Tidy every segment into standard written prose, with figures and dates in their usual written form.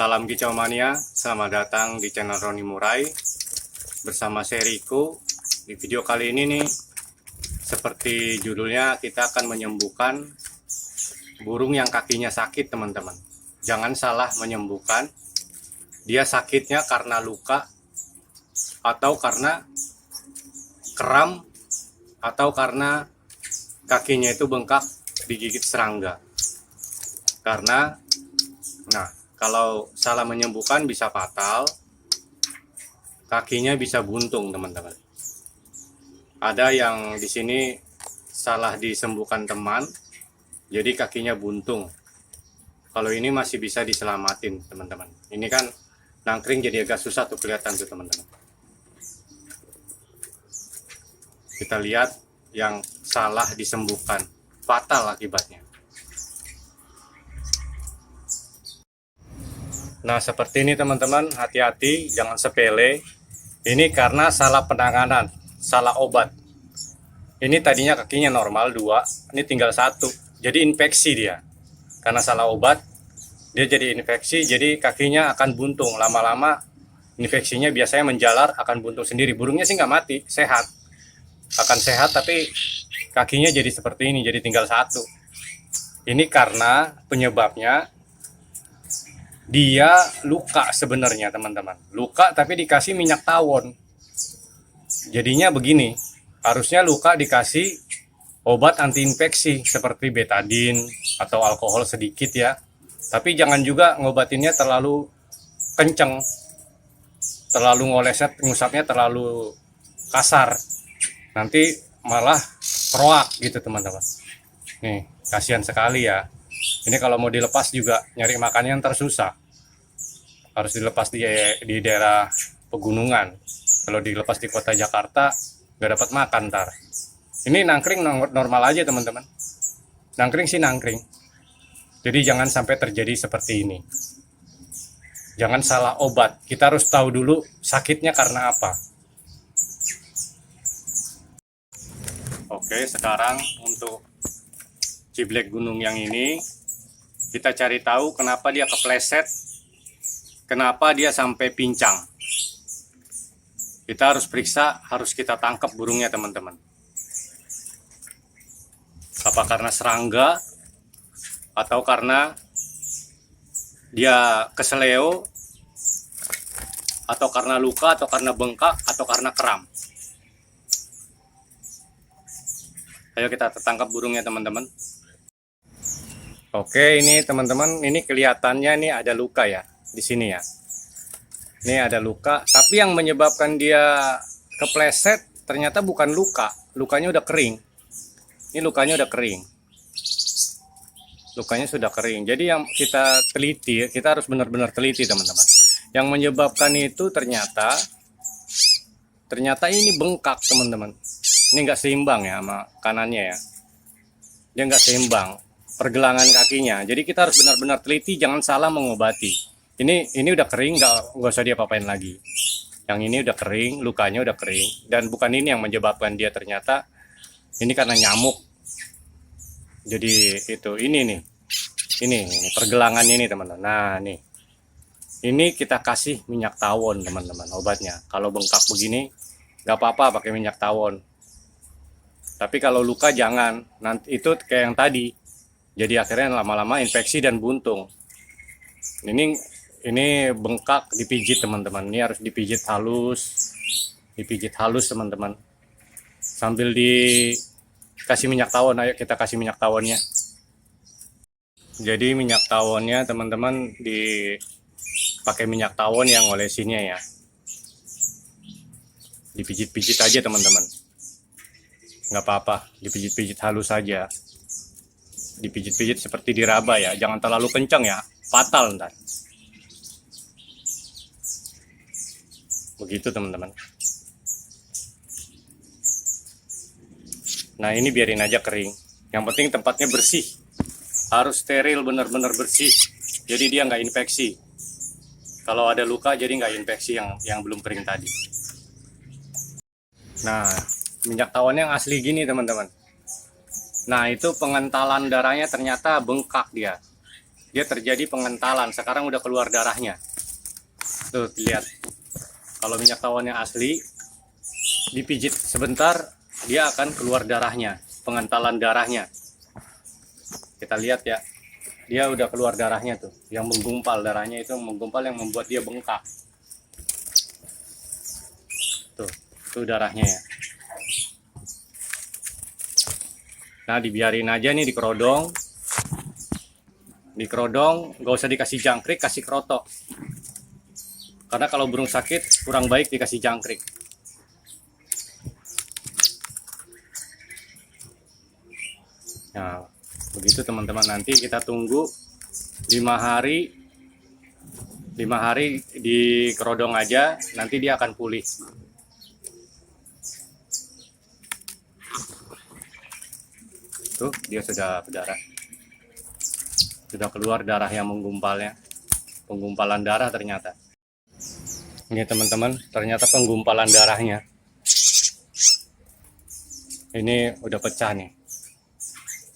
Salam Kicau Mania, selamat datang di channel Roni Murai. Bersama saya Riko. Di video kali ini nih, seperti judulnya, kita akan menyembuhkan burung yang kakinya sakit, teman-teman. Jangan salah menyembuhkan. Dia sakitnya karena luka, atau karena kram, atau karena kakinya itu bengkak digigit serangga. Kalau salah menyembuhkan bisa fatal, kakinya bisa buntung, teman-teman. Ada yang di sini salah disembuhkan teman, jadi kakinya buntung. Kalau ini masih bisa diselamatin, teman-teman. Ini kan nangkring jadi agak susah tuh kelihatan tuh, teman-teman. Kita lihat yang salah disembuhkan, fatal akibatnya. Nah, seperti ini teman-teman, hati-hati, jangan sepele. Ini karena salah penanganan, salah obat. Ini tadinya kakinya normal 2, ini tinggal 1. Jadi infeksi dia. Karena salah obat, dia jadi infeksi, jadi kakinya akan buntung. Lama-lama infeksinya biasanya menjalar, akan buntung sendiri. Burungnya sih nggak mati, sehat. Akan sehat, tapi kakinya jadi seperti ini, jadi tinggal 1. Ini karena penyebabnya dia luka sebenarnya, teman-teman. Luka tapi dikasih minyak tawon. Jadinya begini. Harusnya luka dikasih obat anti infeksi seperti betadine atau alkohol sedikit ya. Tapi jangan juga ngobatinnya terlalu kenceng. Terlalu ngoleset, ngusapnya terlalu kasar. Nanti malah kroak gitu, teman-teman. Nih, kasihan sekali ya. Ini kalau mau dilepas juga nyari makannya ntar susah. Harus dilepas di daerah pegunungan. Kalau dilepas di kota Jakarta nggak dapat makan ntar. Ini nangkring normal aja, teman-teman. Nangkring sih nangkring. Jadi jangan sampai terjadi seperti ini. Jangan salah obat. Kita harus tahu dulu sakitnya karena apa. Oke, sekarang untuk ciblek gunung yang ini, kita cari tahu kenapa dia kepleset, kenapa dia sampai pincang. Kita harus periksa, harus kita tangkap burungnya, teman-teman. Apa karena serangga, atau karena dia keseleo, atau karena luka, atau karena bengkak, atau karena kram. Ayo kita tangkap burungnya, teman-teman. Oke, ini teman-teman, ini kelihatannya nih ada luka ya di sini ya. Ini ada luka, tapi yang menyebabkan dia kepleset ternyata bukan luka, lukanya udah kering. Ini lukanya udah kering. Lukanya sudah kering. Jadi yang kita teliti, kita harus benar-benar teliti, teman-teman. Yang menyebabkan itu ternyata ini bengkak, teman-teman. Ini nggak seimbang ya sama kanannya ya. Dia nggak seimbang pergelangan kakinya. Jadi kita harus benar-benar teliti, jangan salah mengobati. Ini udah kering, nggak usah diapa-apain lagi. Yang ini udah kering, lukanya udah kering, dan bukan ini yang menyebabkan dia, ternyata ini karena nyamuk. Jadi itu ini pergelangan ini, teman-teman. Nah nih, ini kita kasih minyak tawon, teman-teman, obatnya. Kalau bengkak begini nggak apa-apa pakai minyak tawon. Tapi kalau luka jangan, nanti itu kayak yang tadi. Jadi akhirnya lama-lama infeksi dan buntung. Ini bengkak dipijit, teman-teman. Ini harus dipijit halus. Dipijit halus, teman-teman. Sambil dikasih minyak tawon. Ayo kita kasih minyak tawonnya. Jadi minyak tawonnya, teman-teman, dipakai minyak tawon yang olesinnya ya. Dipijit-pijit aja, teman-teman. Nggak apa-apa, dipijit-pijit halus saja. Dipijit-pijit seperti diraba ya, jangan terlalu kencang ya, fatal ntar. Begitu, teman-teman. Nah, ini biarin aja kering. Yang penting tempatnya bersih. Harus steril, benar-benar bersih. Jadi dia nggak infeksi. Kalau ada luka jadi nggak infeksi yang belum kering tadi. Nah, minyak tawon yang asli gini, teman-teman. Nah, itu pengentalan darahnya ternyata bengkak dia. dia terjadi pengentalan. Sekarang udah keluar darahnya. Tuh, lihat. Kalau minyak tawonnya asli, dipijit sebentar, dia akan keluar darahnya, pengentalan darahnya. Kita lihat ya, dia udah keluar darahnya tuh, yang menggumpal, darahnya itu menggumpal yang membuat dia bengkak. Tuh darahnya ya. Nah, dibiarin aja nih dikerodong. Dikerodong, nggak usah dikasih jangkrik, kasih kroto. Karena kalau burung sakit kurang baik dikasih jangkrik. Nah, begitu teman-teman, nanti kita tunggu 5 hari. 5 hari dikerodong aja, nanti dia akan pulih. Tuh, dia sudah berdarah. Sudah keluar darah yang menggumpalnya. Penggumpalan darah ternyata. Ini teman-teman, ternyata penggumpalan darahnya. Ini udah pecah nih.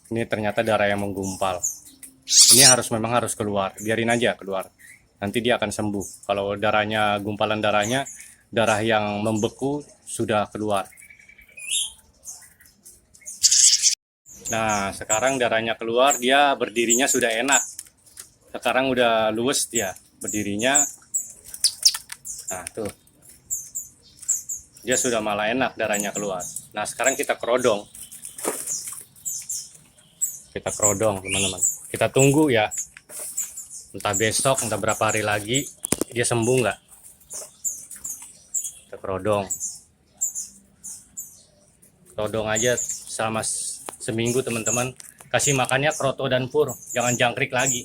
Ini ternyata darah yang menggumpal. Ini memang harus keluar. Biarin aja keluar. Nanti dia akan sembuh. Kalau darahnya, gumpalan darahnya, darah yang membeku sudah keluar. Nah, sekarang darahnya keluar, dia berdirinya sudah enak. Sekarang udah luwes dia berdirinya. Nah, tuh. Dia sudah malah enak darahnya keluar. Nah, sekarang kita kerodong. Kita kerodong, teman-teman. Kita tunggu ya. Entah besok, entah berapa hari lagi, dia sembuh nggak. Kita kerodong. Kerodong aja selama seminggu, teman-teman. Kasih makannya kroto dan pur, jangan jangkrik lagi.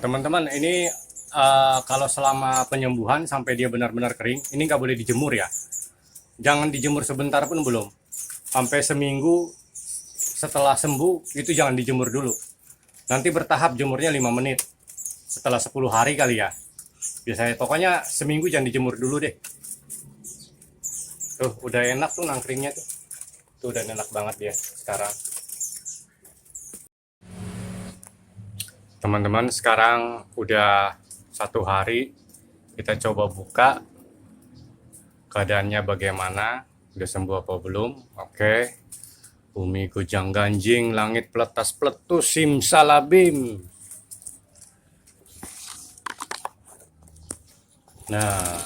Teman-teman, ini kalau selama penyembuhan sampai dia benar-benar kering, ini nggak boleh dijemur ya. Jangan dijemur sebentar pun belum. Sampai seminggu setelah sembuh, itu jangan dijemur dulu. Nanti bertahap jemurnya 5 menit. Setelah 10 hari kali ya. Biasanya, pokoknya seminggu jangan dijemur dulu deh. Tuh, udah enak tuh nangkringnya tuh. Tuh, udah enak banget dia sekarang. Teman-teman, sekarang udah 1 hari. Kita coba buka. Keadaannya bagaimana? Udah sembuh apa belum? Oke. Bumi gojang ganjing, langit peletas peletus, simsalabim. Nah,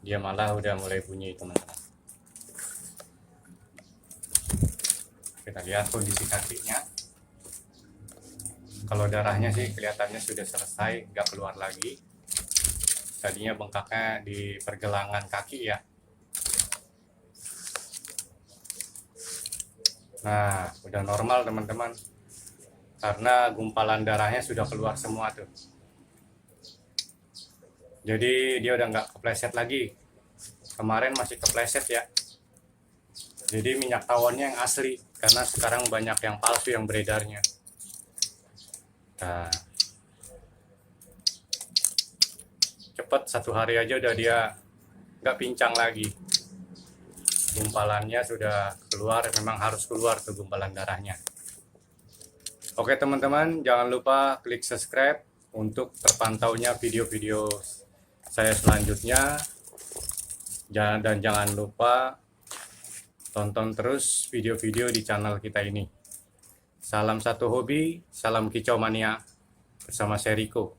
dia malah udah mulai bunyi, teman-teman. Kita lihat kondisi kakinya. Kalau darahnya sih kelihatannya sudah selesai, nggak keluar lagi. Tadinya bengkaknya di pergelangan kaki ya. Nah, udah normal teman-teman. Karena gumpalan darahnya sudah keluar semua tuh. Jadi dia udah nggak kepleset lagi. Kemarin masih kepleset ya. Jadi minyak tawonnya yang asli. Karena sekarang banyak yang palsu yang beredarnya. Nah, cepet 1 hari aja udah dia nggak pincang lagi. Gumpalannya sudah keluar, memang harus keluar tuh gumpalan darahnya. Oke teman-teman, jangan lupa klik subscribe untuk terpantaunya video-video saya selanjutnya. Dan jangan lupa tonton terus video-video di channel kita ini. Salam satu hobi, salam kicau mania bersama Seriko.